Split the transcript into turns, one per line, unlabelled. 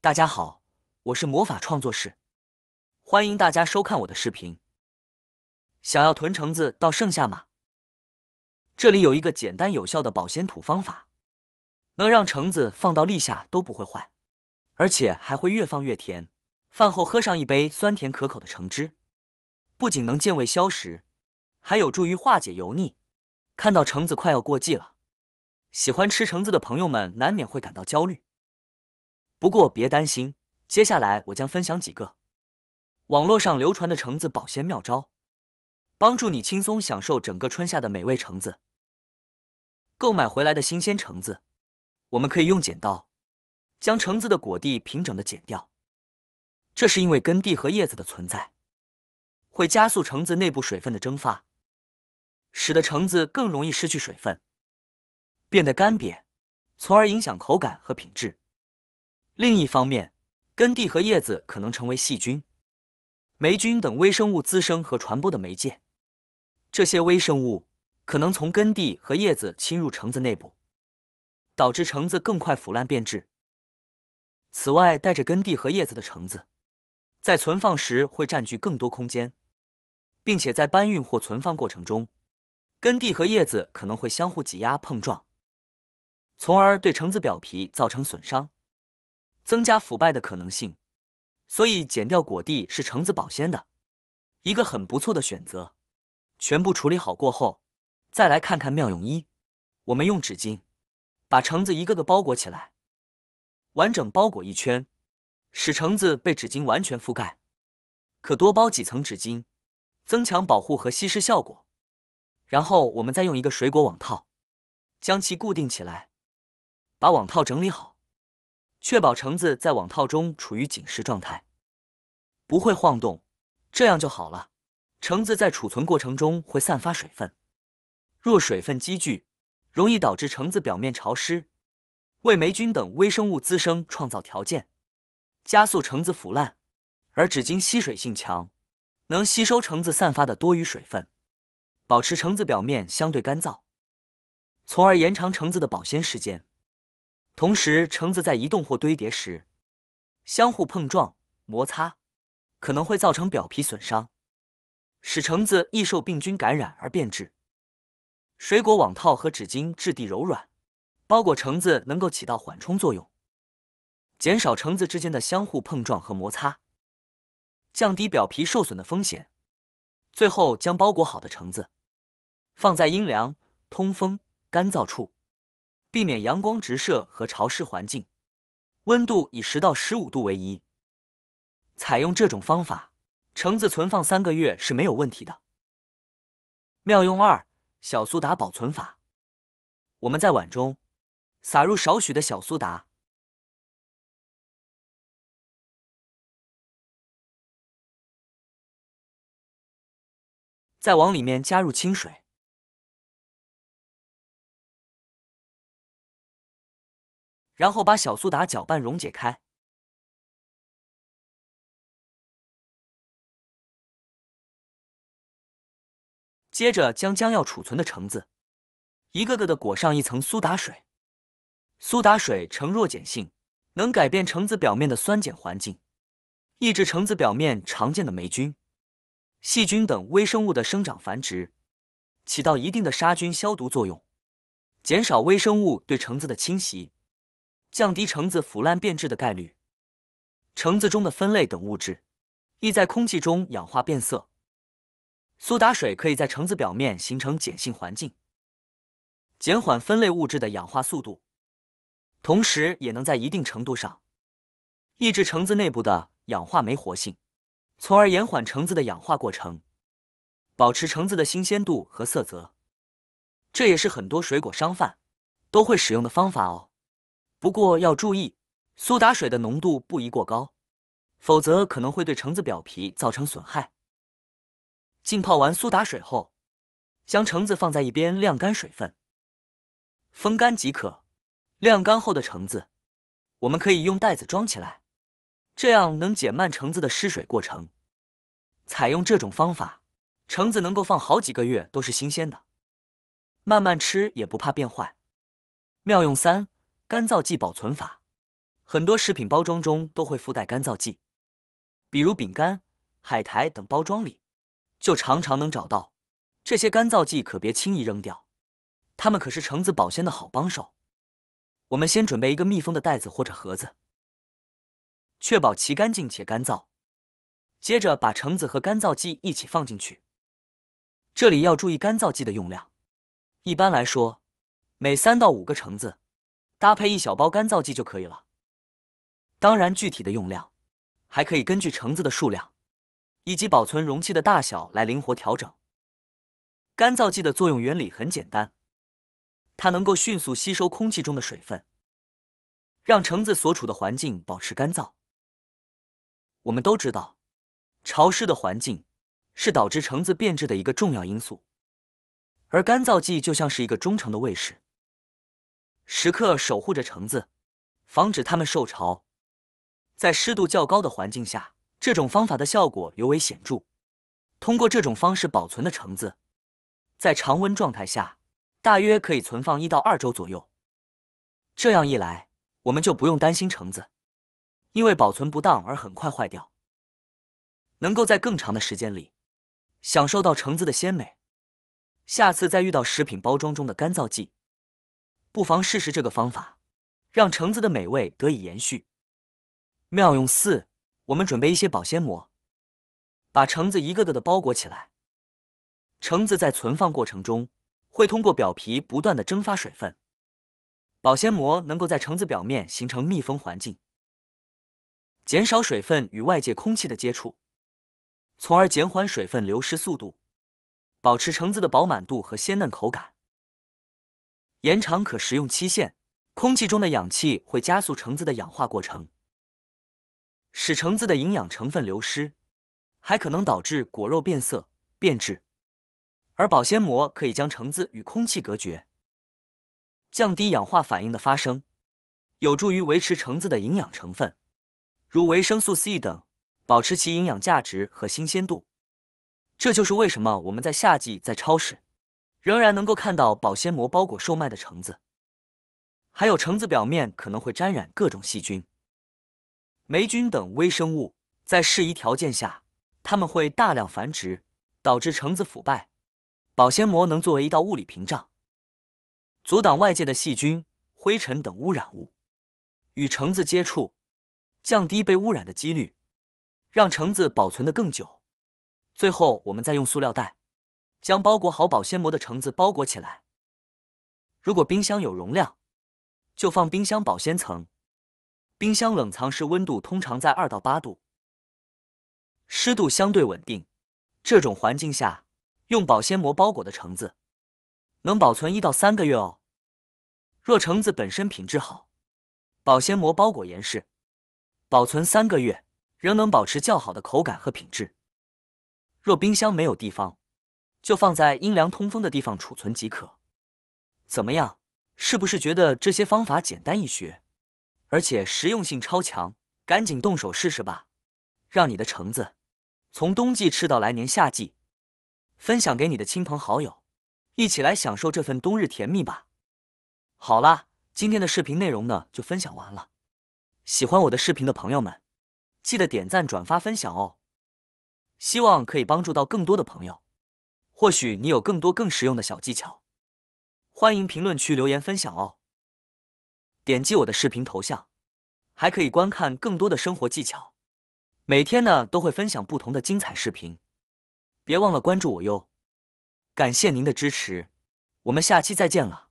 大家好，我是魔法创作室，欢迎大家收看我的视频。想要囤橙子到盛夏吗？这里有一个简单有效的保鲜土方法，能让橙子放到立夏都不会坏，而且还会越放越甜。饭后喝上一杯酸甜可口的橙汁，不仅能健胃消食，还有助于化解油腻。看到橙子快要过季了，喜欢吃橙子的朋友们难免会感到焦虑。不过别担心，接下来我将分享几个网络上流传的橙子保鲜妙招，帮助你轻松享受整个春夏的美味橙子。购买回来的新鲜橙子，我们可以用剪刀将橙子的果蒂平整的剪掉，这是因为根蒂和叶子的存在会加速橙子内部水分的蒸发，使得橙子更容易失去水分，变得干瘪，从而影响口感和品质。另一方面，根蒂和叶子可能成为细菌、霉菌等微生物滋生和传播的媒介，这些微生物可能从根蒂和叶子侵入橙子内部，导致橙子更快腐烂变质。此外，带着根蒂和叶子的橙子在存放时会占据更多空间，并且在搬运或存放过程中，根蒂和叶子可能会相互挤压碰撞，从而对橙子表皮造成损伤，增加腐败的可能性。所以剪掉果蒂是橙子保鲜的一个很不错的选择。全部处理好过后，再来看看妙用一。我们用纸巾把橙子一个个包裹起来，完整包裹一圈，使橙子被纸巾完全覆盖。可多包几层纸巾，增强保护和吸湿效果。然后我们再用一个水果网套将其固定起来，把网套整理好，确保橙子在网套中处于紧实状态，不会晃动，这样就好了。橙子在储存过程中会散发水分，若水分积聚，容易导致橙子表面潮湿，为霉菌等微生物滋生创造条件，加速橙子腐烂。而纸巾吸水性强，能吸收橙子散发的多余水分，保持橙子表面相对干燥，从而延长橙子的保鲜时间。同时，橙子在移动或堆叠时，相互碰撞、摩擦，可能会造成表皮损伤，使橙子易受病菌感染而变质。水果网套和纸巾质地柔软，包裹橙子能够起到缓冲作用，减少橙子之间的相互碰撞和摩擦，降低表皮受损的风险。最后，将包裹好的橙子放在阴凉、通风、干燥处，避免阳光直射和潮湿环境，温度以10到15度为宜。采用这种方法，橙子存放3个月是没有问题的。妙用2：小苏打保存法。我们在碗中撒入少许的小苏打，再往里面加入清水，然后把小苏打搅拌溶解开。接着将将要储存的橙子一个个的裹上一层苏打水。苏打水呈弱碱性，能改变橙子表面的酸碱环境，抑制橙子表面常见的霉菌、细菌等微生物的生长繁殖，起到一定的杀菌消毒作用，减少微生物对橙子的侵袭，降低橙子腐烂变质的概率。橙子中的酚类等物质易在空气中氧化变色，苏打水可以在橙子表面形成碱性环境，减缓酚类物质的氧化速度，同时也能在一定程度上抑制橙子内部的氧化酶活性，从而延缓橙子的氧化过程，保持橙子的新鲜度和色泽。这也是很多水果商贩都会使用的方法哦。不过要注意，苏打水的浓度不宜过高，否则可能会对橙子表皮造成损害。浸泡完苏打水后，将橙子放在一边晾干水分，风干即可。晾干后的橙子，我们可以用袋子装起来，这样能减慢橙子的失水过程。采用这种方法，橙子能够放好几个月都是新鲜的，慢慢吃也不怕变坏。妙用3：干燥剂保存法。很多食品包装中都会附带干燥剂，比如饼干、海苔等包装里，就常常能找到。这些干燥剂可别轻易扔掉，它们可是橙子保鲜的好帮手。我们先准备一个密封的袋子或者盒子，确保其干净且干燥。接着把橙子和干燥剂一起放进去。这里要注意干燥剂的用量，一般来说，每3到5个橙子搭配1小包干燥剂就可以了。当然，具体的用量还可以根据橙子的数量以及保存容器的大小来灵活调整。干燥剂的作用原理很简单，它能够迅速吸收空气中的水分，让橙子所处的环境保持干燥。我们都知道，潮湿的环境是导致橙子变质的一个重要因素，而干燥剂就像是一个忠诚的卫士，时刻守护着橙子，防止它们受潮。在湿度较高的环境下，这种方法的效果尤为显著。通过这种方式保存的橙子，在常温状态下，大约可以存放1到2周左右。这样一来，我们就不用担心橙子因为保存不当而很快坏掉，能够在更长的时间里享受到橙子的鲜美。下次再遇到食品包装中的干燥剂，不妨试试这个方法，让橙子的美味得以延续。妙用4：我们准备一些保鲜膜，把橙子一个个的包裹起来。橙子在存放过程中会通过表皮不断的蒸发水分，保鲜膜能够在橙子表面形成密封环境，减少水分与外界空气的接触，从而减缓水分流失速度，保持橙子的饱满度和鲜嫩口感，延长可食用期限。空气中的氧气会加速橙子的氧化过程，使橙子的营养成分流失，还可能导致果肉变色、变质。而保鲜膜可以将橙子与空气隔绝，降低氧化反应的发生，有助于维持橙子的营养成分，如维生素 C 等，保持其营养价值和新鲜度。这就是为什么我们在夏季在超市仍然能够看到保鲜膜包裹售卖的橙子。还有橙子表面可能会沾染各种细菌、霉菌等微生物，在适宜条件下，它们会大量繁殖，导致橙子腐败。保鲜膜能作为一道物理屏障，阻挡外界的细菌、灰尘等污染物与橙子接触，降低被污染的几率，让橙子保存得更久。最后，我们再用塑料袋将包裹好保鲜膜的橙子包裹起来。如果冰箱有容量，就放冰箱保鲜层。冰箱冷藏室温度通常在2到8度，湿度相对稳定。这种环境下，用保鲜膜包裹的橙子能保存1到3个月哦。若橙子本身品质好，保鲜膜包裹严实，保存3个月仍能保持较好的口感和品质。若冰箱没有地方，就放在阴凉通风的地方储存即可。怎么样？是不是觉得这些方法简单易学，而且实用性超强？赶紧动手试试吧，让你的橙子从冬季吃到来年夏季，分享给你的亲朋好友，一起来享受这份冬日甜蜜吧。好啦，今天的视频内容呢就分享完了。喜欢我的视频的朋友们，记得点赞、转发、分享哦。希望可以帮助到更多的朋友。或许你有更多更实用的小技巧，欢迎评论区留言分享哦。点击我的视频头像，还可以观看更多的生活技巧。每天呢都会分享不同的精彩视频，别忘了关注我哟。感谢您的支持，我们下期再见了。